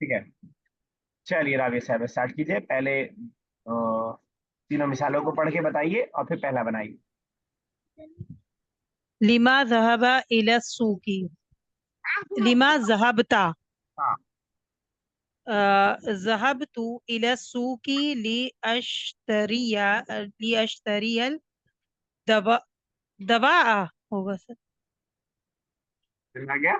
ठीक है, चलिए राबिया साहब स्टार्ट कीजिए। पहले तीनों मिसालों को पढ़ के बताइए और फिर पहला बनाइए। लिमा ज़हबा इला सूकी। लिमा ज़हबता। हाँ। ज़हबतु इला सूकी ली अश्तरियल दवा दवा होगा सर। समझ आ गया।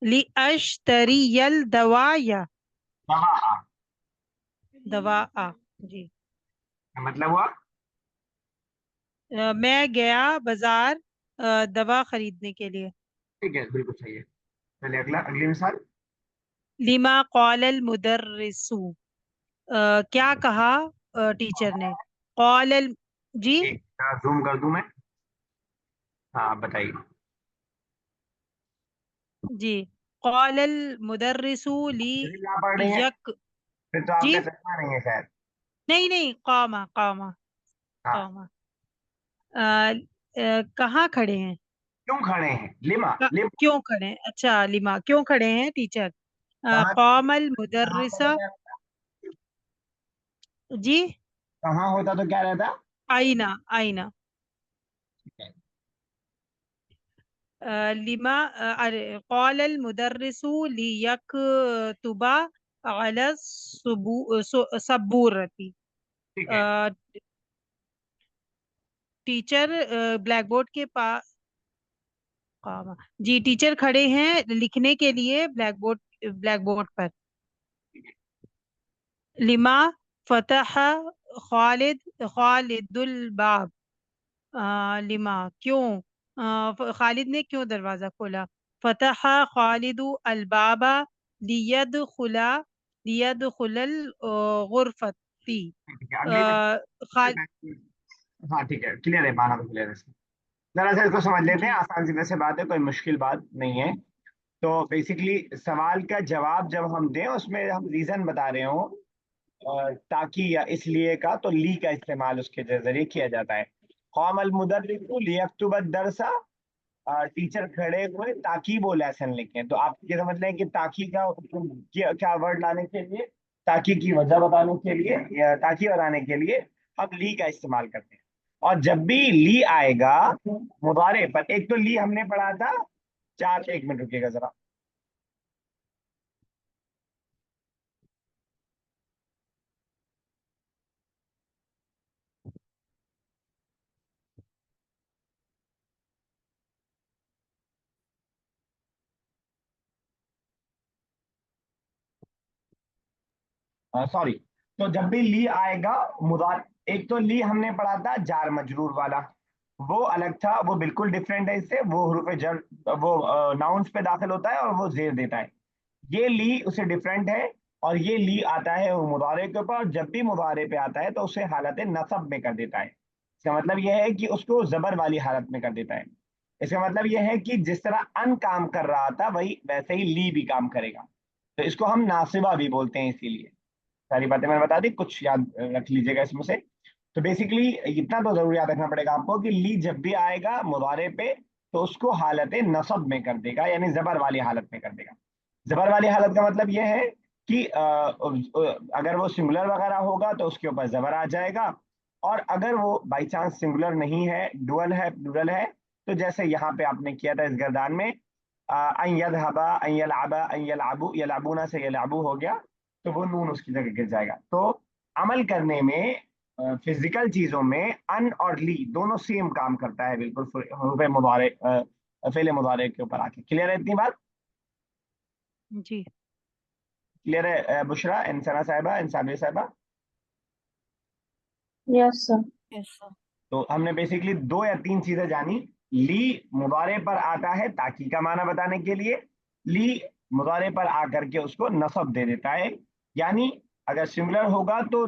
ली अश्तरियल दवाया। हाँ, दवा जी। मतलब हुआ। मैं गया बाजार दवा खरीदने के लिए। ठीक है, बिल्कुल सही है। चलिए अगला, अगली मिसाल। लिमा कौलल मुदर्रिसु। क्या कहा टीचर ने। कौलल जी। एक जूम कर दूं मैं। हाँ बताइए। जी। कौलल मुदर्रिसु ली यदि ना पढ़ रही हैं यक। फिर तो जी। आपका चश्मा नहीं है शायद। नहीं नहीं, कौमा कौमा हाँ। कौमा। कहाँ खड़े हैं। क्यों खड़े हैं, लिमा लिमा। क्यों खड़े हैं, अच्छा लिमा क्यों खड़े हैं टीचर। कहाँ कौमल कहाँ होता तो मुदर्रिसा। क्या, जी। कहाँ होता तो क्या रहता। आईना आईना। ठीक है। लिमा अरे कौलल मुदर्रिसु लियक्तुबा अला सबूरती। ठीक है। टीचर ब्लैक बोर्ड के पास। जी टीचर खड़े हैं लिखने के लिए ब्लैक बोर्ड पर। लिमा फतह खालिद खालिदुल बाब। लिमा क्यों खालिद ने क्यों दरवाजा खोला। फतह खालिदु अलबाबा लियदखुला लियदखुलल गुरफती। ठीक है, अगली खाल हाँ ठीक है, क्लियर है, माना तो क्लियर है इसका। जरा सा इसको समझ लेते हैं, जी आसान सीधे से बात है, कोई मुश्किल बात नहीं है। तो बेसिकली सवाल का जवाब जब हम दें उसमें हम रीजन बता रहे हो, ताकि या इसलिए का, तो ली का इस्तेमाल उसके जरिए किया जाता है। कौमल मुदर्रिसु लियक्तुब दरसा। टीचर खड़े हुए ताकि वो लेसन लिखें। तो आप ये समझ लें कि ताकि का क्या वर्ड लाने के लिए, ताकि की वजह बताने के लिए या ताकि बताने के लिए हम ली का इस्तेमाल करते हैं। और जब भी ली आएगा मुदारे पर, एक तो ली हमने पढ़ा था चार, एक मिनट रुकिएगा जरा। सॉरी। तो जब भी ली आएगा मुदार, एक तो ली हमने पढ़ा था जार मजरूर वाला, वो अलग था, वो बिल्कुल डिफरेंट है इससे। वो हरूफ जर, वो नाउन्स पे दाखिल होता है और वो जेर देता है। ये ली उसे डिफरेंट है। और ये ली आता है वो मुदारे के ऊपर, और जब भी मुदारे पे आता है तो उसे हालत नसब में कर देता है। इसका मतलब यह है कि उसको जबर वाली हालत में कर देता है। इसका मतलब यह है कि जिस तरह अन काम कर रहा था वही वैसे ही ली भी काम करेगा। तो इसको हम नासिबा भी बोलते हैं, इसीलिए सारी बातें मैंने बता दी, कुछ याद रख लीजिएगा इसमें से। तो बेसिकली इतना तो जरूर याद रखना पड़ेगा आपको कि ली जब भी आएगा मुदारे पे तो उसको हालत नसब में कर देगा, यानी जबर वाली हालत में कर देगा। जबर वाली हालत का मतलब यह है कि अगर वो सिंगुलर वगैरह होगा तो उसके ऊपर जबर आ जाएगा। और अगर वो बाई चांस सिंगुलर नहीं है, डुअल है, प्लूरल है, तो जैसे यहाँ पे आपने किया था इस गर्दान में, अन यदहबा अन यलअबा अन यलअबू, यलअबूना से यलअबू हो गया, तो वो नून उसकी जगह गिर जाएगा। तो अमल करने में, फिजिकल चीजों में अन और ली दोनों सेम काम करता है, बिल्कुल हुर्फ मुदारे, फेले मुदारे के ऊपर आके। क्लियर है इतनी बात। जी। क्लियर है बुशरा, इंसना साहिबा, इंसाबिया साहिबा। Yes sir. Yes sir. तो हमने बेसिकली दो या तीन चीजें जानी। ली मुदारे पर आता है ताकि का माना बताने के लिए। ली मुदारे पर आकर के उसको नसब दे देता है, यानी अगर सिंगुलर होगा तो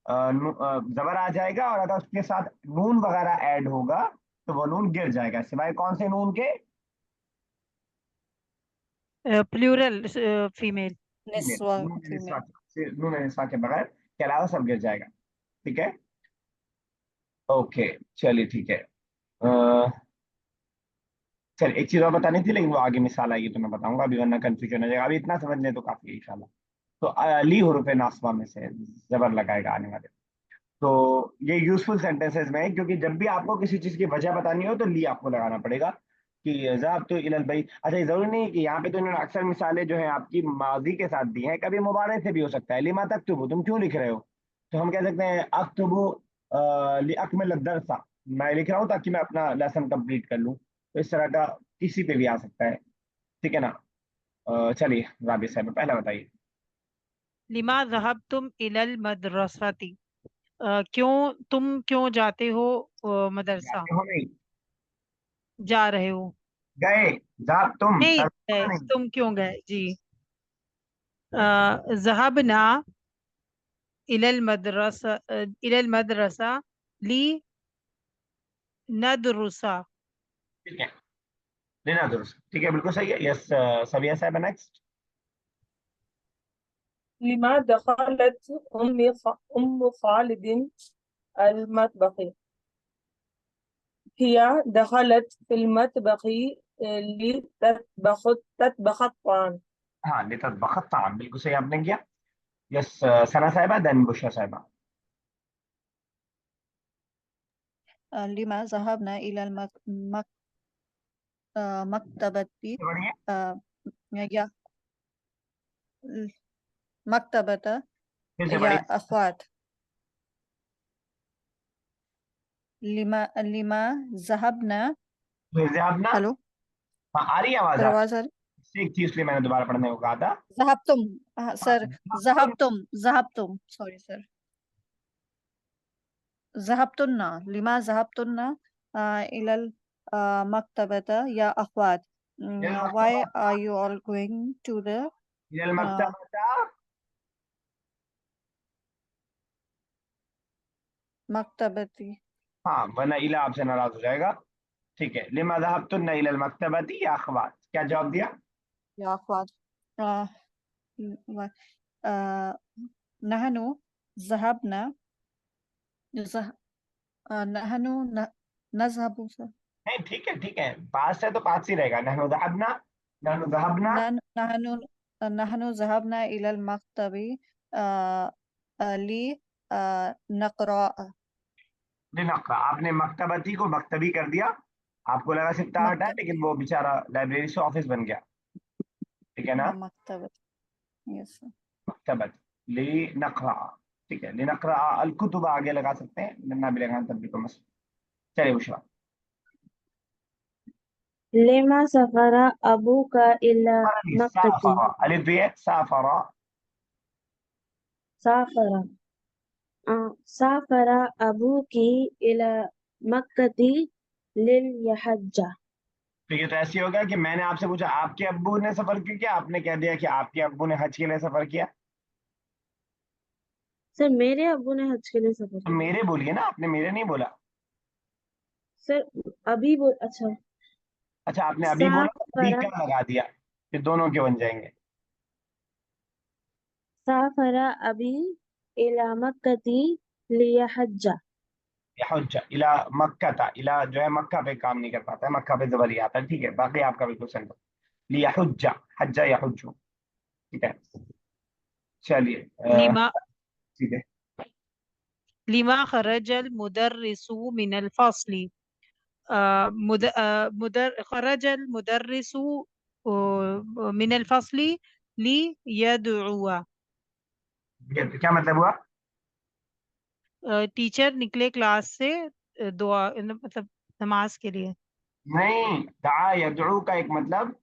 जबर आ जाएगा, और अगर उसके साथ नून वगैरह ऐड होगा तो वो नून गिर जाएगा, सिवाय कौन से नून के। Plural female. फीमेल, निस्वा नून निस्वा फीमेल। से, नून निस्वा के बगैर के अलावा सब गिर जाएगा। ठीक है। ओके, चलिए ठीक है। चल एक चीज और बतानी थी, लेकिन वो आगे मिसाल आएगी तो मैं बताऊंगा, अभी वरना कंफ्यूजन हो जाएगा, अभी इतना समझ लें तो काफी है इंशाल्लाह। तो ली हरूफ नासबा में से जबर लगाएगा आने वाले। तो ये यूजफुल सेंटेंसेस में है, क्योंकि जब भी आपको किसी चीज की वजह बतानी हो तो ली आपको लगाना पड़ेगा कि ज़हाब तो इलल भाई। अच्छा, ये जरूरी नहीं है कि यहाँ पे तो इन्होंने अक्सर मिसालें जो है आपकी माजी के साथ दी हैं, कभी मुबारे से भी हो सकता है। लिमा तक्तुबु, तुम क्यों लिख रहे हो? तो हम कह सकते हैं अक्तुबु लिअकमिल दरसा, मैं लिख रहा हूँ ताकि मैं अपना लेसन कंप्लीट कर लूँ। तो इस तरह का किसी पे भी आ सकता है। ठीक है ना? चलिए राबी साहब पहला बताइए। लिमा ज़हबतुम इलल मदरसती, क्यों तुम क्यों जाते हो मदरसा, जाते हो नहीं, जा रहे हो। गए। जाब तुम नहीं तर्जुमा गए, नहीं। तुम क्यों गए जी। ज़हबना इलल मदरसा, इलल मदरसा ली नदरुसा। ठीक है, लेना दुरुस्त, ठीक है, बिल्कुल सही है। यस, सबिया साहब नेक्स्ट। لما دخلت أم خالد المطبخ؟ هي دخلت في المطبخ تطبخ الطعام. हाँ, लितत बखत ताम, बिल्कुल सही आपने किया। यस, सना साहिबा देन बुशरा साहिबा। لما ذهبنا إلى المكتبة बढ़िया। يا مكتبة फिर से يا बढ़िया। أخوات. لما ذهبنا. फिर से आप ना। हेलो, हाँ, आ रही है आवाज सर आप। आवाज आ रही? एक चीज इसलिए मैंने दोबारा पढ़ने को कहा था। ذهبتم. हाँ, सर ذهبتم सॉरी सर. ذهبتن. لما ذهبتن إلى المكتبة يا أخوات. Why are you all going to the इलल uh, मकतबता। مكتبة हाँ, वरना इला आपसे नाराज हो जाएगा। ठीक है, लिमा ज़हबतुन्ना इलल मकतबती या अखबार, क्या जवाब दिया? يا أخوات. uh, uh, نحن ذهبنا زه- نحن نذهب नहीं, ठीक है, ठीक है, पास है तो पास ही रहेगा। नहनु ज़हबना, नहनु ज़हबना। نحن نحن ذهبنا إلى المكتب لنقرأ. लिनक़रा, आपने मकतबती को मकतबी कर दिया। आपको लगा सिर्फ ता हटा है, مكتب लेकिन वो बेचारा लाइब्रेरी से ऑफिस बन गया। ठीक है ना? مكتبة. Yes. मकतबत लिनक़रा। ठीक है, लिनक़रा अल कुतुब आगे लगा सकते हैं, नन्ना भी लगाना तब भी कोई मसला। चलिए बुशरा। لما سافر أبوك إلى مكة؟ साफरा, अलिफ भी है, साफरा। سافر سافر أبوك إلى مكة للحج. तो ये तो ऐसे होगा कि मैंने आपसे पूछा आपके अब्बू ने सफर क्यों किया, आपने कह दिया कि आपके अब्बू ने हज के लिए सफर किया। सर मेरे अब्बू ने हज के लिए सफर तो किया। मेरे बोलिए ना, आपने मेरे नहीं बोला। सर अभी बोल, अच्छा। अच्छा, आपने अभी बोला तो अभी साफरा क्या लगा दिया, फिर दोनों के बन जाएंगे। साफरा अभी इला मक्कती लिया हज्जा। या हुज्जा इला मक्का था, इला जो है मक्का पे काम नहीं कर पाता है, मक्का पे जबर ही आता है। ठीक है, बाकी आपका बिल्कुल सही है। लिया हुज्जा, हज्जा या हुज्जू। ठीक है, चलिए लिमा सीधे। लिमा खरजल मुदर्रिसु मिनल फस्ली, खरजल मुदर्रिसु मिनल फस्ली ली यदउआ। क्या मतलब हुआ? टीचर निकले क्लास से दुआ मतलब नमाज के लिए। नहीं, दआ यदउ का एक मतलब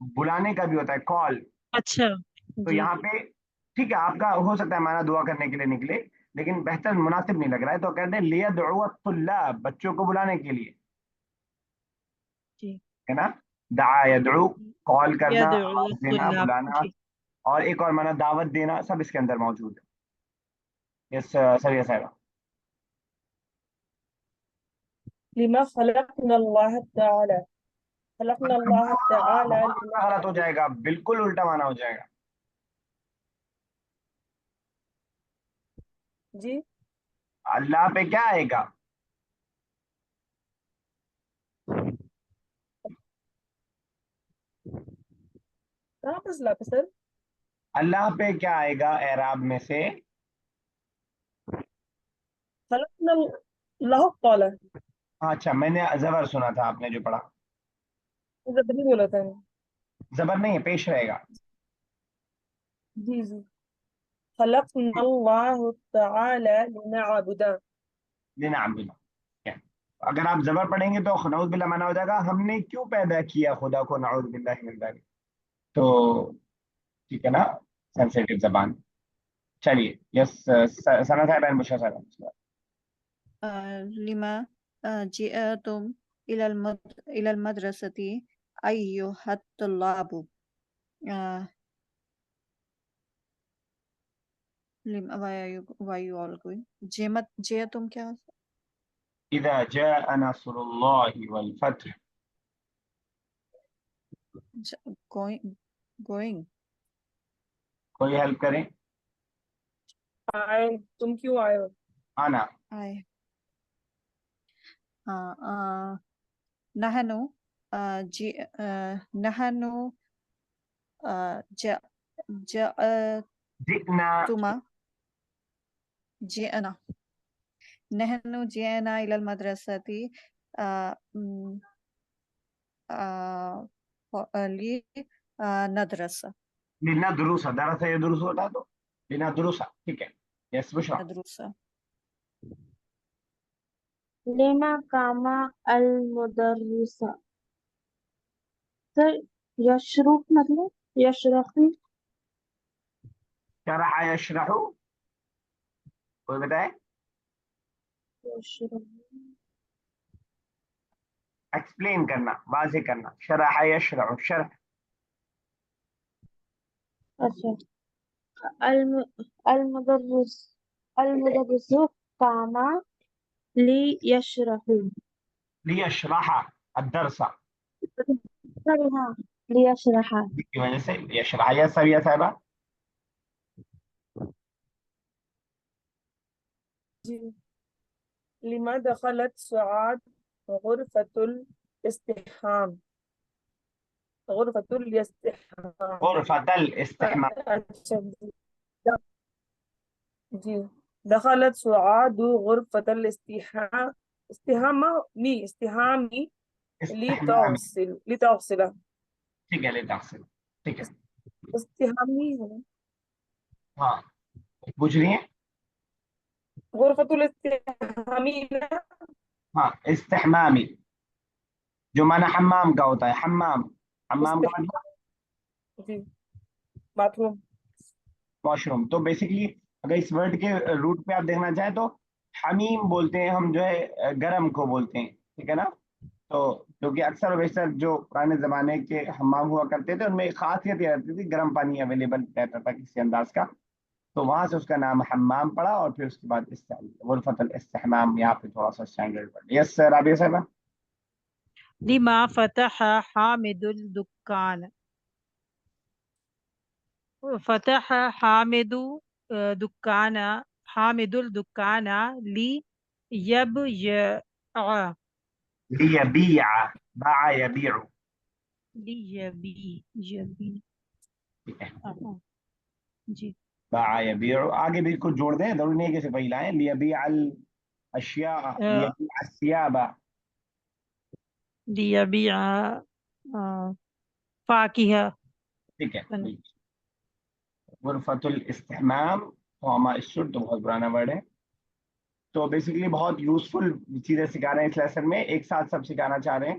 बुलाने का भी होता है, कॉल। अच्छा तो जी। यहाँ पे ठीक है, आपका हो सकता है माना दुआ करने के लिए निकले, लेकिन बेहतर मुनासिब नहीं लग रहा है, तो कहते हैं लिया दुआ तुल्लाब, बच्चों को बुलाने के लिए। जी है ना? दआ यदउ, कॉल करना, यदउ आवाज देना, तुल्लाब बुलाना। जी। और एक और माना दावत देना, सब इसके अंदर मौजूद है। Yes sir, yes sir. لما خلقنا الله تعالى خلقنا الله تعالى गलत हो لنعبد. जाएगा, बिल्कुल उल्टा माना हो जाएगा। जी अल्लाह पे क्या आएगा? کہاں پر سلا پہ سر؟ اللہ پہ کیا آئے گا اعراب میں سے؟ خلقنا اللہ تعالی. اچھا میں نے زبر سنا تھا، آپ نے جو پڑھا زبر نہیں بولا تھا. زبر نہیں ہے، پیش رہے گا. جی جی. خلقنا اللہ تعالی لنعبد. لنعبد. اگر آپ زبر پڑھیں گے تو نعوذ باللہ مانا ہو جائے گا ہم نے کیوں پیدا کیا خدا کو، نعوذ باللہ من ذالک. تو ٹھیک ہے نا، سینسیٹیو زبان. چلیے یس ثنا صاحب اینڈ بشرا صاحب. لما جئتم إلى المدرسة أيها الطلاب. why you all going? جئتم کیا؟ اذا جاء نصر اللہ والفتح. going. کوئی ہیلپ کریں. آئے. تم کیوں آئے ہو؟ آنا. آئے. نحن نحن جئنا. جئنا. نحن جئنا إلى المدرسة لندرس. لندرس. درس يدرس ہوتا تو لندرس. ٹھیک ہے. یس بشرا. ندرس. لما قام المدرس. سر یشرح مطلب یشرحی. شرح یشرح. کوئی بتائے؟ یشرح ایکسپلین کرنا، واضح کرنا. شرح یشرح. شرح. اچھا. المدرس قام لیشرح. لیشرح الدرس. ہاں لیشرح. کی وجہ سے یشرح. یا سبیہ صاحبہ. جی. لما دخلت سعاد غرفة الاستحمام. غرفة الاستحمام. غرفة الاستحمام. اچھا جی. دخلت سعاد غرفة الاستحمام. استحمامي استحمام. لتغسل. ٹھیک ہے. لتغسل. ٹھیک ہے. استحمامی ہے. ہاں پوچھ رہی ہیں. غرفة الاستحمامی. ہاں استحمامی جو مانا حمام کا ہوتا ہے. حمام. حمام کا مطلب جی باتھ روم. Wash room. تو بیسیکلی اگر اس ورڈ کے روٹ پہ آپ دیکھنا چاہیں تو حمیم بولتے ہیں ہم، جو ہے گرم کو بولتے ہیں. ٹھیک ہے نا. تو کیونکہ اکثر و بیشتر جو پرانے زمانے کے حمام ہوا کرتے تھے ان میں ایک خاصیت یہ رہتی تھی، گرم پانی اویلیبل رہتا تھا کسی انداز کا، تو وہاں سے اس کا نام حمام پڑا اور پھر اس کے بعد غرفۃ الاستحمام یہاں پہ تھوڑا سا اسٹینڈرڈ پڑ. یس رابعہ صاحبہ. لما فتح حامد الدکان. فتح حامد دکان. حامد الدکان لیبیع. لیبیع. باع یبیع. لیبیع. ٹھیک ہے. جی. باع یبیع. آگے بھی کچھ جوڑ دیں، ضروری نہیں ہے کہ صرف وہی لائیں. لیبیع الاشیاء. لیبیع الثياب. لیبیع فاکہہ. ٹھیک ہے. غرفۃ الاستحمام توما الشرط تو بہت پرانا ورڈ ہے. تو بیسیکلی بہت یوزفل چیزیں سکھا رہے ہیں اس لیسن میں، ایک ساتھ سب سکھانا چاہ رہے ہیں.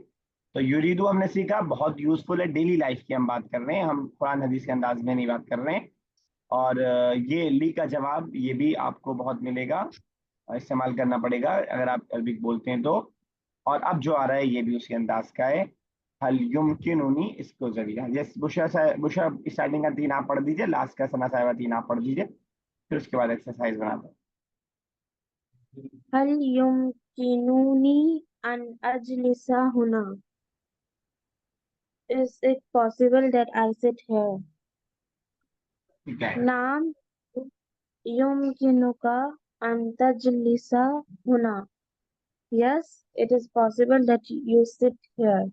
تو یریدو ہم نے سیکھا، بہت یوزفل ہے، ڈیلی لائف کی ہم بات کر رہے ہیں، ہم قرآن حدیث کے انداز میں نہیں بات کر رہے ہیں. اور یہ لی کا جواب یہ بھی آپ کو بہت ملے گا، استعمال کرنا پڑے گا اگر آپ عربک بولتے ہیں تو. اور اب جو آ رہا ہے یہ بھی اسی انداز کا ہے. حل یمکننی، اس کو ذریعہ. جس بشرا اسٹارٹنگ کا 3 آپ پڑھ دیجیے، لاسٹ کا ثنا صاحبہ 3 آپ پڑھ دیجیے، پھر اس کے بعد ایکسرسائز بناتے ہیں. هل يمكنني أن أجلس هنا. Is it possible that I sit here? ٹھیک ہے. نعم يمكنك أن تجلس هنا. Yes, it is possible that you sit here.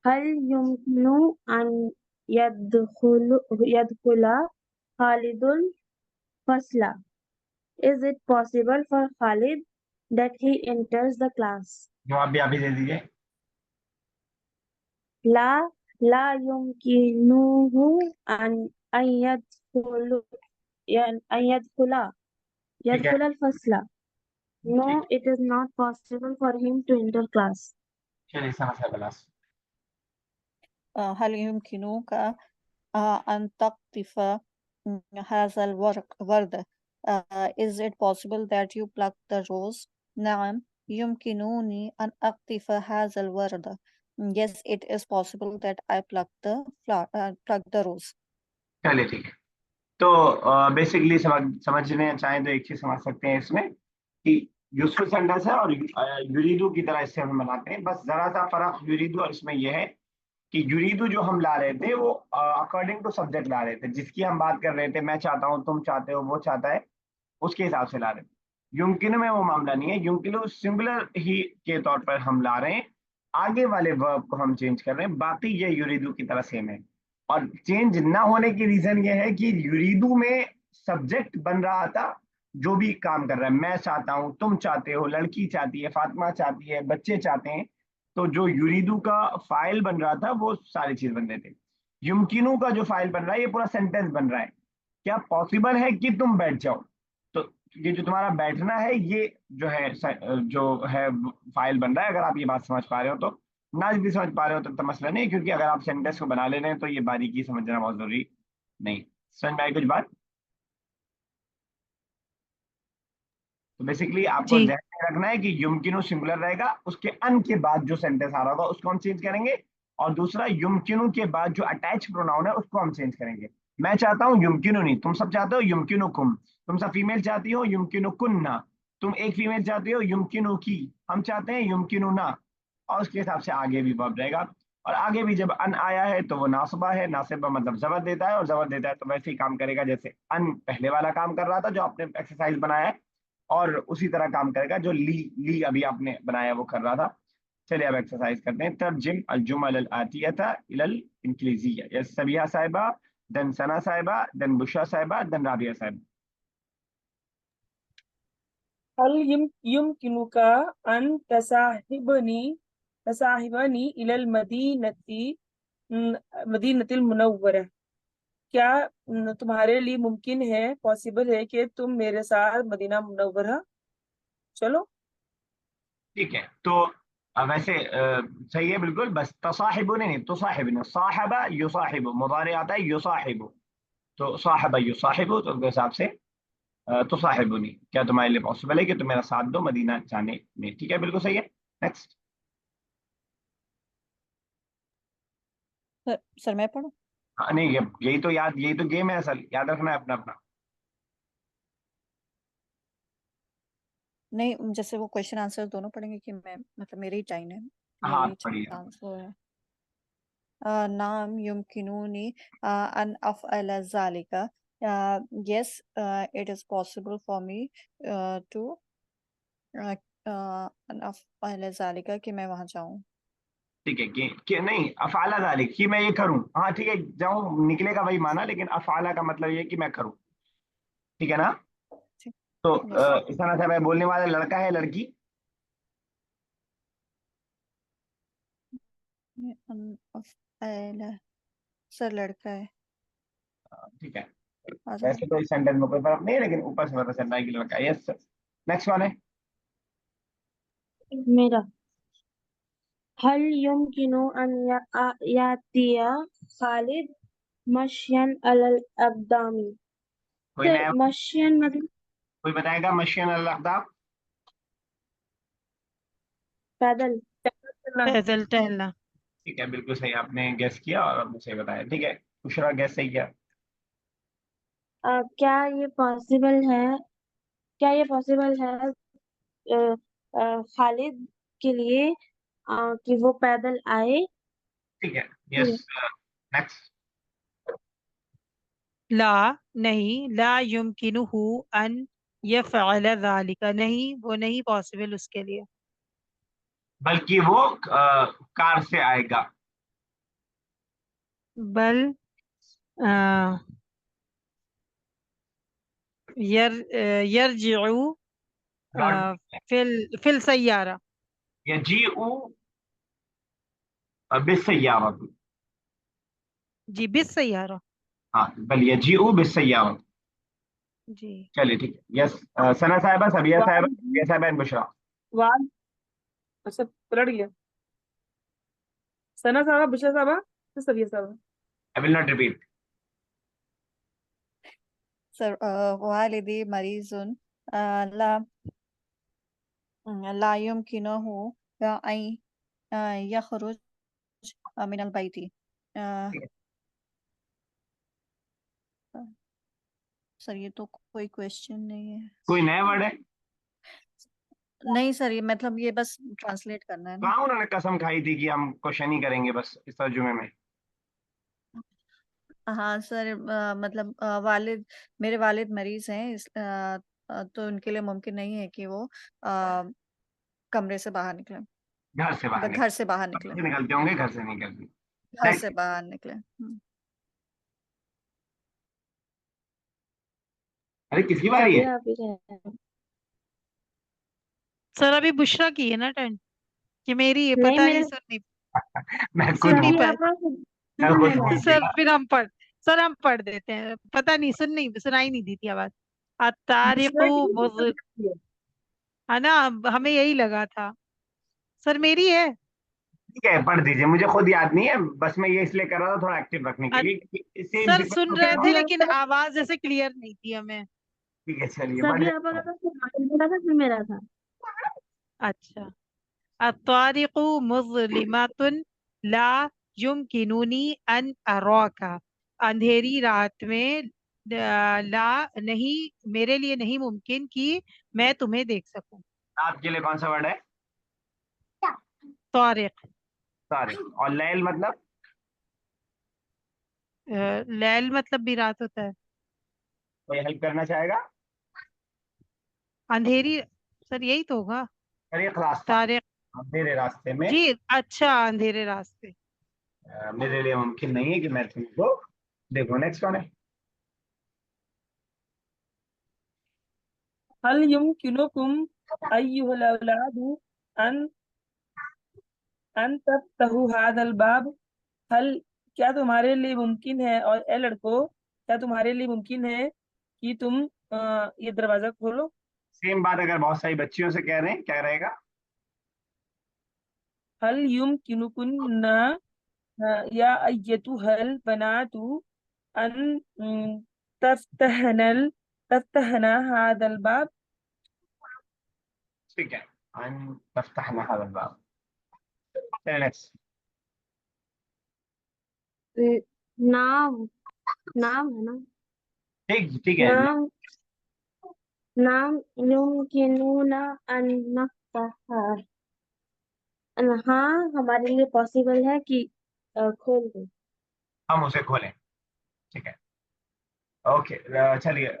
هل يمكن أن يدخل خالد الفصل. Is it possible for Khalid that he enters the class? जवाब भी आप ही दे दीजिए. لا يمكنه أن يدخل ठीक है. الفصل. No, it is not possible for him to enter class. चलिए समझ है बलास. هل يمكنك أن تقطف هذا الورد؟ Is it possible that you pluck the rose? نعم يمكنني أن أقطف هذا الورد. Yes, it is possible that I pluck the rose. चलिए ठीक है. तो बेसिकली समझने चाहें तो एक चीज समझ सकते हैं इसमें कि यूजफुल सेंटेंस है और युरीदू की तरह इससे हम बनाते हैं. बस जरा सा फर्क युरीदू और इसमें यह है कि युरीदू जो हम ला रहे थे वो अकॉर्डिंग टू सब्जेक्ट ला रहे थे, जिसकी हम बात कर रहे थे. मैं चाहता हूँ, तुम चाहते हो, वो चाहता है, उसके हिसाब से ला रहे थे. युमकिन में वो मामला नहीं है. युमकिन सिंगुलर ही के तौर पर हम ला रहे हैं, आगे वाले वर्ब को हम चेंज कर रहे हैं. बाकी ये युरीदू की तरह सेम है. और चेंज ना होने की रीजन ये है कि युरीदू में सब्जेक्ट बन रहा था जो भी काम कर रहा है. मैं चाहता हूं, तुम चाहते हो, लड़की चाहती है, फातिमा चाहती है, बच्चे चाहते हैं. तो जो युरीदू का फाइल बन रहा था वो सारी चीज बन रहे थे. युमकिनू का जो फाइल बन रहा है ये पूरा सेंटेंस बन रहा है. क्या पॉसिबल है कि तुम बैठ जाओ? तो ये जो तुम्हारा बैठना है ये जो है फाइल बन रहा है. अगर आप ये बात समझ पा रहे हो तो, ना भी समझ पा रहे हो तो मसला नहीं, क्योंकि अगर आप सेंटेंस को बना ले रहे हैं तो ये बारीकी समझना बहुत जरूरी नहीं. समझ में आई कुछ बात? तो बेसिकली आपको जी. ध्यान में रखना है कि युमकिनु सिंगुलर रहेगा, उसके अन के बाद जो सेंटेंस आ रहा होगा उसको हम चेंज करेंगे. और दूसरा युमकिनु के बाद जो अटैच प्रोनाउन है उसको हम चेंज करेंगे. मैं चाहता हूँ युमकिनु नहीं, तुम सब चाहते हो युमकिनु कुम. तुम सब फीमेल चाहती हो युमकिनु कुन्ना. तुम एक फीमेल चाहती हो युमकिनु की. हम चाहते हैं युमकिनु ना. और उसके हिसाब से आगे भी वर्ब रहेगा. और आगे भी जब अन आया है तो वो नासबा है. नासबा मतलब जबर देता है, और जबर देता है तो वैसे ही काम करेगा जैसे अन पहले वाला काम कर रहा था जो आपने एक्सरसाइज बनाया है, और उसी तरह काम करेगा जो ली अभी आपने बनाया वो कर रहा था. चलिए अब एक्सरसाइज करते हैं. तर्जिम अल जुमल अल आतियता इलल इंक्लिजिया. यस सबिया साहिबा, देन सना साहिबा, देन बुशरा साहिबा, देन राबिया साहिबा. हल युमकिनुका अन तसाहिबनी इलल मदीनतिल मुनव्वरा. क्या तुम्हारे लिए मुमकिन है, पॉसिबल है कि तुम मेरे साथ मदीना मुनव्वरा चलो? ठीक है. तो वैसे सही है बिल्कुल. बस तसाहिबु नहीं, तुसाहिबु. साहबा युसाहिबु, मुदारे आता है युसाहिबु. तो साहबा युसाहिबु, तो उस हिसाब से तुसाहिबुनी. क्या तुम्हारे लिए पॉसिबल है कि तुम मेरा साथ दो मदीना जाने में? ठीक है, बिल्कुल सही है. नेक्स्ट. सर मैं पढ़ूं? नहीं, यही तो गेम है असल. याद रखना है अपना अपना. नहीं, जैसे वो क्वेश्चन आंसर दोनों पढ़ेंगे कि मैं, मतलब मेरी ही टाइम है, हाँ मेरी पढ़िए. आंसर है. नाम युमकिनुनी अन अफ़अल ज़ालिका. yes, it is possible for me to अन अफ़अल ज़ालिका कि मैं वहां जाऊं. ठीक है कि नहीं, अफाला ज़ालिक कि मैं ये करूं. हाँ ठीक है, जाऊं निकलेगा वही माना, लेकिन अफाला का मतलब ये कि मैं करूं. ठीक है ना? ठीक. तो Yes. इस तरह से मैं बोलने वाला लड़का है लड़की? अन अफ़अल, सर लड़का है. ठीक है. आ जाओ. वैसे तो इस सेंटेंस में कोई फर्क नहीं है, लेकिन ऊपर से पता चल रहा है कि लड़का है. Yes sir. नेक्स्ट वन है. मेरा. हल युमकिनु अन यातिया खालिद मशियन अलल अक़दामी. कोई सर नया मशियन मतलब कोई बताएगा? मशीन अल-अक़दाम. पैदल. पैदल टहलना. ठीक है, बिल्कुल सही आपने गेस किया और मुझे बताया. ठीक है, बुशरा गेस सही किया. क्या ये पॉसिबल है खालिद के लिए कि वो पैदल आए? ठीक है. यस. नेक्स्ट. ला नहीं, ला युमकिनुहु अन यफ़अल ज़ालिका. नहीं, वो नहीं पॉसिबल उसके लिए. बल्कि वो कार से आएगा. बल यरजिउ फिल सय्यारा। यजीउ बिस्सय्यारा। जी बिस सय्यारा। हाँ, बल यजीउ बिस्सय्यारा। जी चलिए ठीक है। यस, सना साहिबा, सबिया साहिबा, सबिया साहिबा एंड बुशरा। वाल अच्छा पलट गया। सना साहबा, बुशरा साहबा, तो सबिया साहबा। I will not repeat. Sir वालिदी मरीजुन ला ला युमकिनुहु अन यखरुज मिनल बैती। सर ये तो कोई क्वेश्चन नहीं है। कोई नया वर्ड है? नहीं सर, ये मतलब ये बस ट्रांसलेट करना है ना। कहाँ उन्होंने कसम खाई थी कि हम क्वेश्चन ही करेंगे बस इस तर्जुमे में? हाँ सर, मतलब मेरे वालिद मरीज हैं, तो उनके लिए मुमकिन नहीं है कि वो कमरे से बाहर निकले, घर से बाहर घर से बाहर निकले, निकलते होंगे, घर से निकलते। घर Next. से बाहर निकले। अरे किसकी बारी है? साबिया आप ही हैं। सर अभी बुशरा की है ना टर्न, कि मेरी है? नहीं पता नहीं, मेरे सुन नहीं मैं खुद सुन नहीं साबिया पाए। आपका मैं खुद है। भूल सर गया। फिर हम पढ़ देते हैं, पता नहीं, सुनाई नहीं दी थी आवाज। बुशरा अतारिकु की मुज़, है ना, हमें यही लगा था। सर मेरी है। ठीक है, पढ़ दीजिए, मुझे खुद याद नहीं है, बस मैं ये इसलिए कर रहा था थोड़ा एक्टिव रखने के अ- लिए कि इससे सर सुन रहे थे सभी ठीक लेकिन आपका आवाज जैसे क्लियर नहीं थी हमें। है, चलिए बढ़ सभी आपका जाए। तो फिर मेरा था, फिर मेरा था। अच्छा। अत्तारिकु मुज़लिमातुन ला युमकिनुनी अन अराका। अंधेरी रात में ला नहीं, मेरे लिए नहीं मुमकिन कि मैं तुम्हें देख सकूं। आपके लिए कौन सा वर्ड है? तारिक। सारे। और लैल मतलब? लैल मतलब भी रात होता है। कोई हेल्प करना चाहेगा? अंधेरी, सर यही तो होगा। तरीक रास्ता। तारिक। मेरे रास्ते में। जी अच्छा, अंधेरे रास्ते। मेरे लिए मुमकिन नहीं है कि मैं तुमको देखो। नेक्स्ट कौन है? हल युमकिनुकुम अय्युहल औलादु अन अन तफ्तहु हादल बाब। हल क्या तुम्हारे लिए मुमकिन है, और ए लड़को क्या तुम्हारे लिए मुमकिन है कि तुम ये दरवाजा खोलो। सेम बात अगर बहुत सारी बच्चियों से कह रहे हैं, क्या रहेगा? हल युमकिनुकुन्ना या अय्यतुहल बनातु अन तफ्तहनल तफ्तहना हादल बाब। ठीक है। अन तफ्तहना हादल बाब। चलिए नेक्स्ट। नाम, नाम है ना। ठीक ठीक है। नाम, नाम युमकिनुना अन नफ्तह। हाँ हमारे लिए पॉसिबल है कि खोल दे। हम उसे खोलें। ठीक है। ओके, चलिए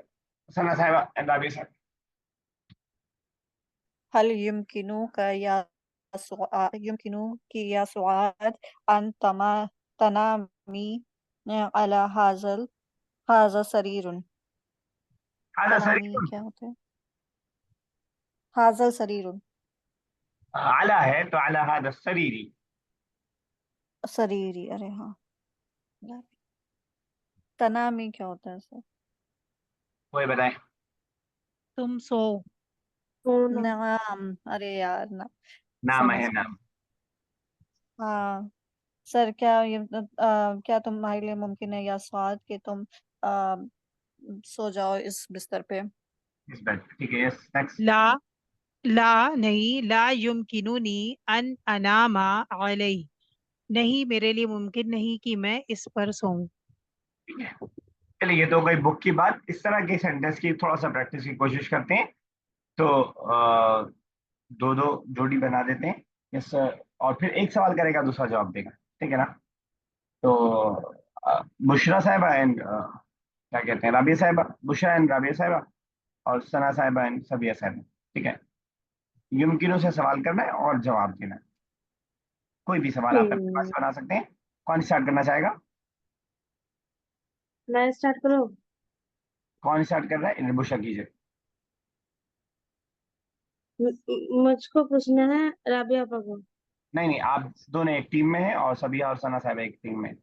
सना साहिबा एंड राबी साहब। हल युमकिनुकी या सुआद अन तनामी अला हाजा सरीरुन। हाजा तनामी सरीर। क्या होता है? हाजा सरीरुन। आला है तो आला हादा सरीरी। सरीरी, अरे हाँ। तनामी क्या होता है सर? कोई बताए? तुम सो। सोना। नाम, अरे यार ना, नाम समझ है गई। नाम। हाँ सर, क्या तुम्हारे लिए मुमकिन है या स्वाद कि तुम आ, सो जाओ इस बिस्तर पे? इस बेड। ठीक है, यस नेक्स्ट। ला, ला नहीं, ला युमकिनुनी अन अनामा अलई। नहीं, मेरे लिए मुमकिन नहीं कि मैं इस पर सोऊं। ठीक है। चलिए, ये तो गई बुक की बात। इस तरह के सेंटेंस की थोड़ा सा प्रैक्टिस की कोशिश करते हैं। तो दो दो जोड़ी बना देते हैं। यस, और फिर एक सवाल करेगा, दूसरा जवाब देगा। ठीक है ना? तो बुशरा साहिबा एंड क्या कहते हैं, राबिया साहिबा, बुशरा एंड राबिया साहिबा, और सना साहिबा एंड सबिया साहिबा। ठीक है। युमकिनों से सवाल करना है और जवाब देना है। कोई भी सवाल आप अपने पास हम्म, बना सकते हैं। कौन स्टार्ट करना चाहेगा? मैं स्टार्ट करूँ? कौन स्टार्ट कर रहा है? बुशरा कीजिए। मुझको पूछना है राबिया आपा को। नहीं नहीं, आप दोनों एक टीम में हैं और सबिया और सना साहब एक टीम में।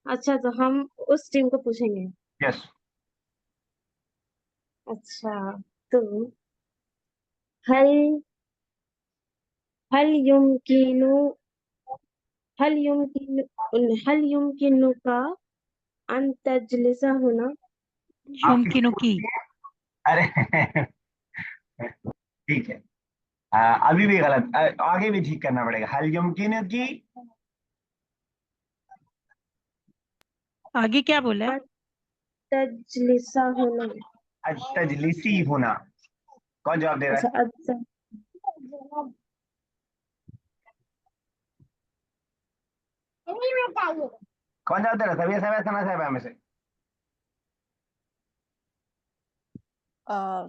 अच्छा, तो हम उस टीम को पूछेंगे। यस। अच्छा, तो हल हल युमकिनु हल युमकिनु हल युमकिनुका अन तजलिसा होना। आप किससे युमकिनु की। पूछती हैं? अरे ठीक है। अभी भी गलत, आगे भी ठीक करना पड़ेगा। हल युमकिन की, आगे क्या बोला है? तजलिसा होना। तजलिसी होना। कौन जवाब दे रहा अच्छा, है? अच्छा। कौन जवाब दे रहा है? सबिया साहब या सना साहब में से?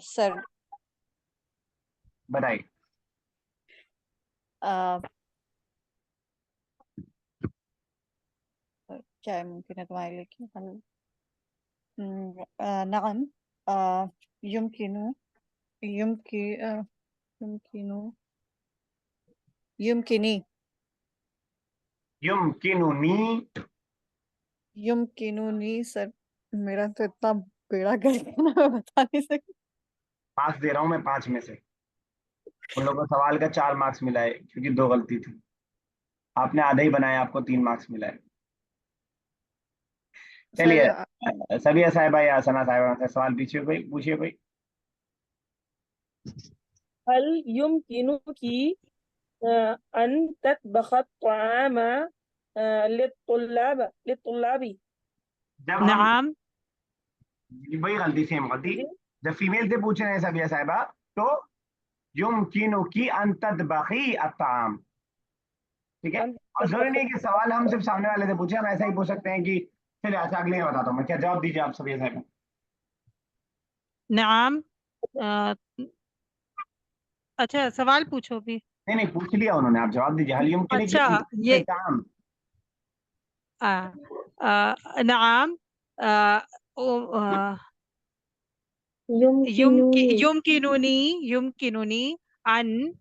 सर बताइए। क्या है मुमकिन है तुम्हारे लिए कि हल नअम युमकिनु युमकि युमकिनु युमकिनी युमकिनुनी। युमकिनुनी सर, मेरा तो इतना बेड़ा गर्क है ना, मैं बता नहीं सकती। मार्क्स दे रहा हूं मैं 5 में से। उन लोगों को सवाल का 4 मार्क्स मिला है क्योंकि 2 गलती थी। आपने आधा ही बनाया, आपको 3 मार्क्स मिला है। सर चलिए, सबिया साहिबा या सना साहिबा से सवाल पीछे कोई पूछिए कोई। हल युमकिनुकी अन ततबख त्वाम लित्तुल्लाबी। जब हम, नाम। वही गलती, सेम गलती। जी, जब फीमेल से पूछ रहे हैं सबिया साहिबा, तो युमकिनुकी अन ततबखी अत्ताम। ठीक है। अन और जरूरी ततबख। नहीं कि सवाल हम सिर्फ सामने वाले से पूछे, हम ऐसा ही पूछ सकते हैं कि चलिए अच्छा अगले में बताता हूँ मैं। क्या जवाब दीजिए आप सबिया साहिबा? नाम। अ, अच्छा, सवाल पूछो भी। नहीं नहीं, पूछ लिया उन्होंने, आप जवाब दीजिए। हल युमकिनुकी अच्छा, अन ये ततबखी अत्ताम। नाम। अ, ओ- अ, युमकिनूनी। युमकिनुनी अन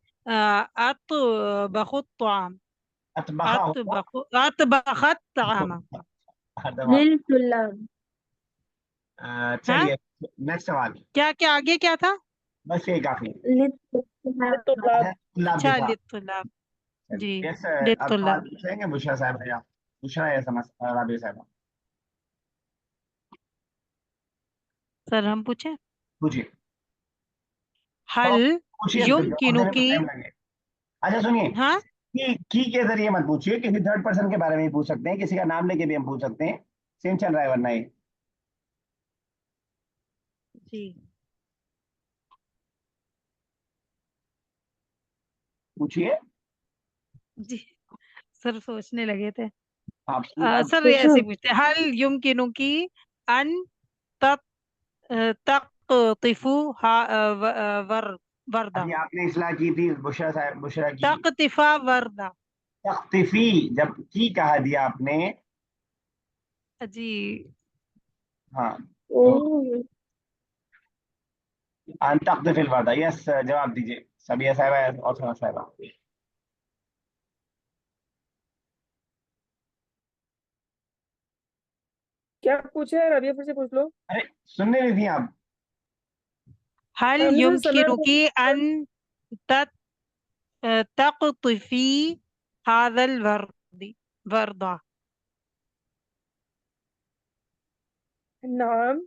अطبخ الطعام अतबखा होगा। أطبخ الطعام। लिल-तुल्लाब। हाँ, चलिए, नेक्स्ट सवाल। क्या क्या आगे क्या था? बस ये काफी है। लिल-तुल्लाब। लित्तुल्लाब। लाभ भी अच्छा, था। लित्तुल्लाब। जी, चलिए, यस। अब सवाल लित्तुल्लाब। पूछेंगे बुशरा साहब या बुशरा या समझ राबिया साहब? सर हम पूछे। पूछिए। हल तो पूछिए, तो जवाब देने में युमकिनुकी। टाइम लगे। अच्छा सुनिए, हाँ की के जरिए मत पूछिए, किसी थर्ड पर्सन के बारे में भी पूछ सकते हैं, किसी का नाम लेके भी हम पूछ सकते हैं। सेम चल रहा है वरना ये। जी। पूछिए। जी, सर सोचने लगे थे। आप सर पूछो। ऐसे पूछते हैं, हल युमकिनुकी अन तक तक़तिफु वर्दा। अभी आपने इस्लाह की थी बुशरा साहब, बुशरा की। तक़तिफा वर्दा। तख्तिफी, जब की कहा दिया आपने। जी। हाँ, तो ओह, अन तख्तिफिल वादा। यस, जवाब दीजिए सबिया साहब और सना साहब। क्या पूछे है रबिया, फिर से पूछ लो। अरे, सुनने नहीं थी आप? हल हमने से सना युमकिनुकी अन तक़तिफी हादल वर्दा। नाम।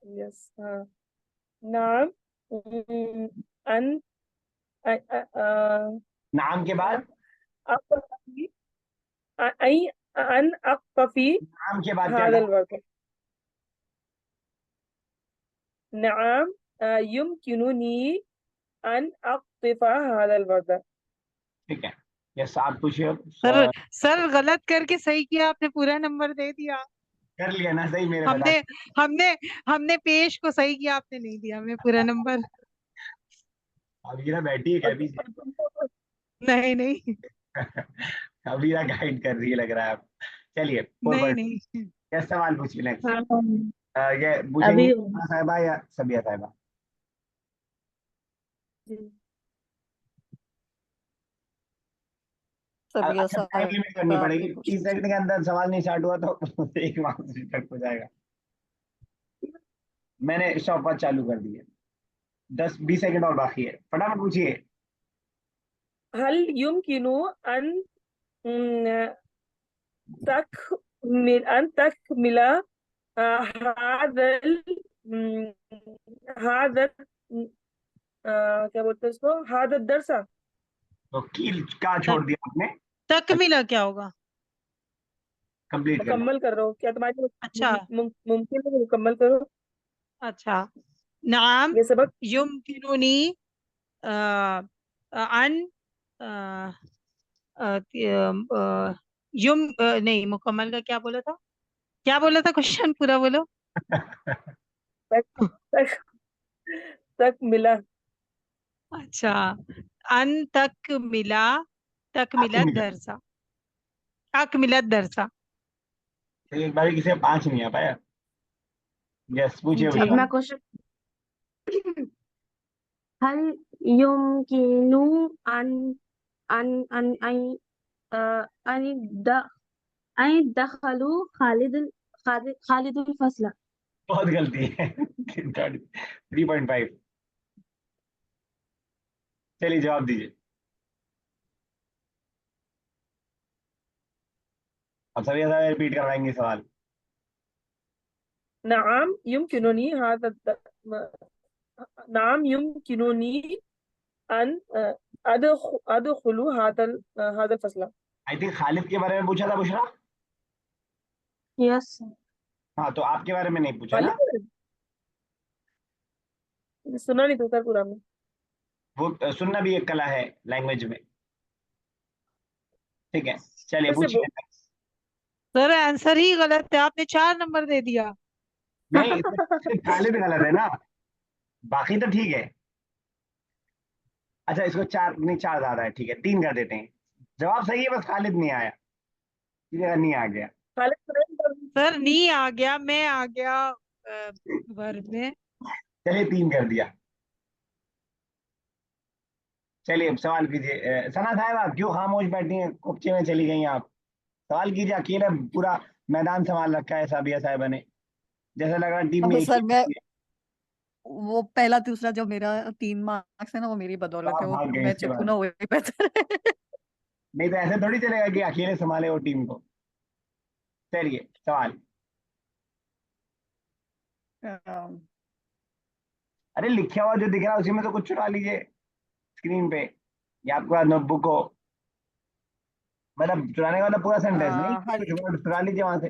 यस, हाँ। नाम। अन नाम के बाद? अक्तफी अई अन अक्तफी नाम के बाद क्या هذا था? الوقت. نعم. يمكنني أن أقطف هذا الورد. ठीक है। यस, आप पूछिए अब। सर सर गलत करके सही किया, आपने पूरा नंबर दे दिया। कर लिया ना सही, मेरे बता। हमने हमने हमने पेश को सही किया, आपने नहीं दिया हमें पूरा नंबर। अब ये ना बैठी है और कैबी से। तुमको नहीं नहीं। ابھی گائڈ کر رہی ہے لگ رہا ہے. چلیے 4 نہیں پوائنٹ. نہیں. کیا سوال پوچھیے نیکسٹ. हाँ یہ پوچھیں گی अभी صاحبہ یا سبیہ صاحبہ؟ سبیہ اچھا ٹائم لمٹ کرنی صاحبہ پڑے کے گی. کچھ 30 سیکنڈ کے اندر سوال نہیں اسٹارٹ ہوا تو 1 مارکس ڈیڈکٹ ہو جائے گا. میں نے اسٹاپ واچ چالو کر دی ہے. 10-20 سیکنڈ اور باقی ہے. فٹافٹ پوچھیے. هل يمكن أن م، تكمل هذا هذا क्या बोलते हैं इसको هذا الدرس تو کیل کا چھوڑ دیا آپ نے؟ تک ملا کیا ہوگا؟ کمپلیٹ کرنا. مکمل کر رہا ہوں کیا تمہاری اچھا ممکن ہے کہ مکمل کرو اچھا. نعم یہ سبق يمكنني ان نہیں مکمل کا کیا بولا تھا؟ کیا بولا تھا؟ کوشچن پورا بولو. تک تک تک ملا اچھا. ان تک ملا درسا درسا. ایک بار کسی 5 نہیں آ پایا. یس پوچھیے جی. अब بشرا. मैं क्वेश्चन هل يمكن أن يدخلوا خالد الفصل؟ بہت غلطی ہے. 3.5. چلیے جواب دیجیے. اب سبھی ایسا ریپیٹ کروائیں گے سوال. نعم يمكنني نعم يمكنني أن أدخل هذا الفصل آئی تھنک خالد کے بارے میں پوچھا تھا بشرا. Yes. ہاں تو آپ کے بارے میں نہیں پوچھا نا. سنا نہیں تو سر پورا میں وہ سننا بھی ایک کلا ہے لینگویج میں. ٹھیک ہے چلیے ویسے پوچھیے. سر آنسر ہی غلط ہے. آپ نے 4 نمبر دے دیا. نہیں اس میں صرف خالد غلط ہے نا, باقی تو ٹھیک ہے. اچھا اس کو 4 نہیں 4 زیادہ ہے. ٹھیک ہے 3 کر دیتے ہیں. جواب صحیح ہے بس خالد نہیں آیا. نہیں آ گیا. سر نہیں آ گیا, میں آ گیا ورب میں. چلیے 3 کر دیا. چلیے اب سوال کیجیے. ثنا صاحب آپ کیوں خاموش بیٹھی ہیں, کپچے میں چلی گئی آپ. سوال کیجیے. اکیلے پورا میدان سنبھال رکھا ہے سابیہ صاحبہ نے. جیسا لگ رہا ٹیم میں ایک سر میں ہی وہ پہلا دوسرا جو میرا 3 مارکس ہے نا وہ میری بدولت ہے. آپ وہ بھاگ گئے میں اس کے چپ بعد. ہوں نا وہی بہتر ہے. نہیں تو ایسے تھوڑی چلے گا کہ اکیلے سنبھالے وہ ٹیم کو. چلیے سوال. ارے لکھا ہوا جو دکھ رہا ہے اسی میں تو کچھ چرا لیجیے اسکرین پہ, یا آپ کے پاس نوٹ بک ہو. مطلب چرانے والا پورا سینٹینس نہیں, کچھ ورڈ چرا لیجیے وہاں سے.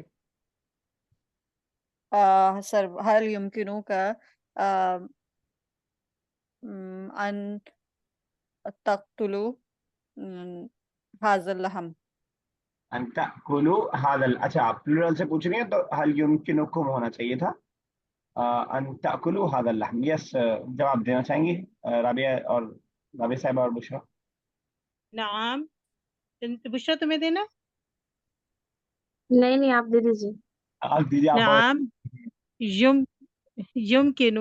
سر هل يمكنك ان تقتلوا هذا اللحم؟ ان تأکلوا هذا اچھا آپ پلورل سے پوچھ رہی ہیں تو هل يمكنكم ہونا چاہیے تھا. ان تأکلوا هذا اللحم. یس جواب دینا چاہیں گی رابعہ اور رابعہ صاحبہ اور بشرا. نعم. بشرا تمہیں دینا. नहीं आप दे दीजिए. آپ دیجیے. آپ نعم يمكن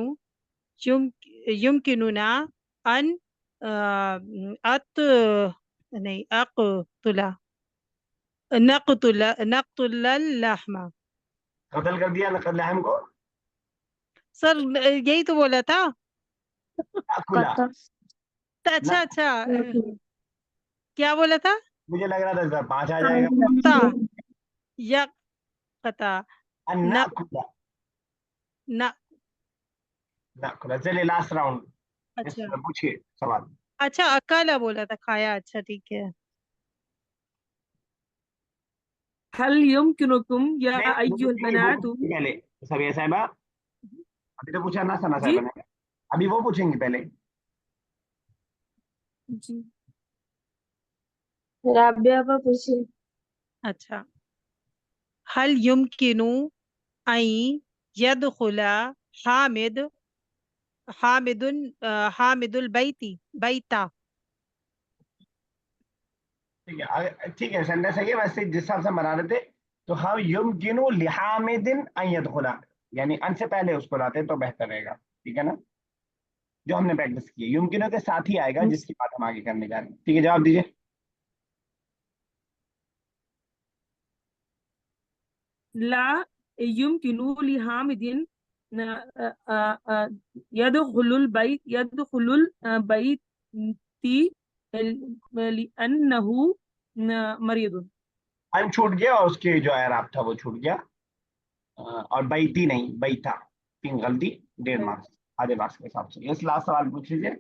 يمكننا ان نہیں نقتل اللحم. قتل کر دیا نقل لحم کو. سر یہی تو بولا تھا. تأکلا. اچھا اچھا کیا بولا تھا؟ مجھے لگ رہا تھا 5 آ جائے گا. قطع یا قطع ان نأکلا. نأکلا. چلیے لاسٹ راؤنڈ. اچھا پوچھیے سوال. اچھا اکالا بولا تھا, کھایا. اچھا ٹھیک ہے. هل يمكنكم يا نہیں, وہ أيها پوچھیں گی, وہ البنات پوچھیں گی پہلے سبیہ صاحبہ. ابھی تو پوچھا نا ثنا جی صاحبہ نے. ابھی وہ پوچھیں گی پہلے. جی رابعہ کا پوچھیے. اچھا. هل يمكن ان يدخل حامد البيت بيتا. ٹھیک ہے سینٹینس صحیح ہے، ویسے جس حساب سے بنا رہے تھے تو ہم یمکنو لحامدن ان یدخلا، یعنی ان سے پہلے اس کو لاتے تو بہتر رہے گا، ٹھیک ہے نا، جو ہم نے پریکٹس کی ہے یمکنو کے ساتھ ہی آئے گا جس کی بات ہم آگے کرنے جا رہے ہیں. ٹھیک ہے، جواب دیجیے. لا يمكن لحامد يدخل البيت لأنه مريض. ان چھوٹ گیا اور اس کے جو اعراب تھا وہ چھوٹ گیا، اور بیتی نہیں بیتا، 3 غلطی 1.5 مارکس آدھے مارکس کے حساب سے. اس لاسٹ سوال پوچھ لیجیے،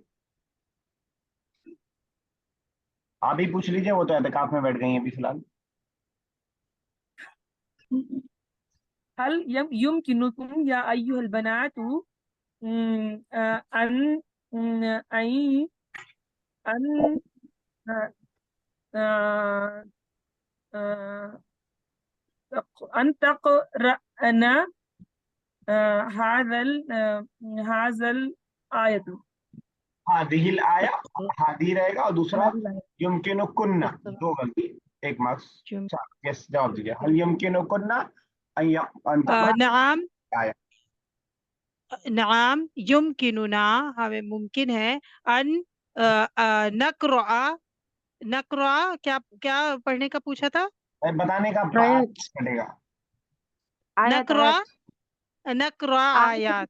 آپ ہی پوچھ لیجیے، وہ تو اعتکاف میں بیٹھ گئی ہیں ابھی فی الحال. هل يمكنكم يا أيها البنات أن أن أن أن تقرأن هذا الآية. ہادی الآیا، ہادی رہے گا، اور دوسرا یمکنو کنہ، 2 غلطی 1 مارکس. یس جواب دیجیے. حل یمکنو کنہ ان تقرأ نعم آیا. نعم یمکننا، ہمیں ممکن ہے، ان نقرأ، نقرأ کیا پڑھنے کا پوچھا تھا؟ بتانے کا آیت پڑے گا. نقرأ، نقرأ آیات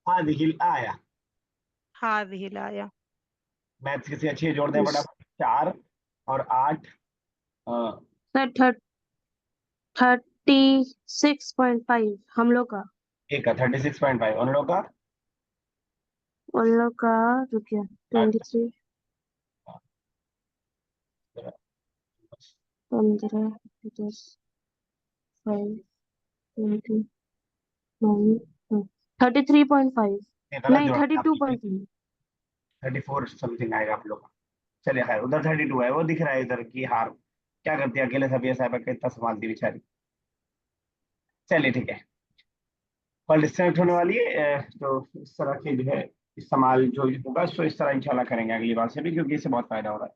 ہادی الآیا. هذه الآية. میتھس کسی اچھی جوڑ دیں بڑا. 4 اور 8 سر 36.5 ہم لوگ کا، ایک کا 36.5 ان لوگ کا. ان لوگ کا رکیے 23 15 10 5 20 33.5 نہیں 32.5 34 سم تھنگ آئے گا آپ لوگ کا. چلیے خیر، ادھر 32 ہے وہ دکھ رہا ہے ادھر کی ہار. کیا کرتی ہے اکیلے سبیہ صاحبہ کے اتنا سنبھالتی بیچاری. چلیے ٹھیک ہے، کال ڈسکنیکٹ ہونے والی ہے. تو اس طرح کے جو ہے استعمال جو ہوگا سو اس طرح انشاءاللہ کریں گے اگلی بار سے بھی، کیونکہ اس سے بہت فائدہ ہو رہا ہے.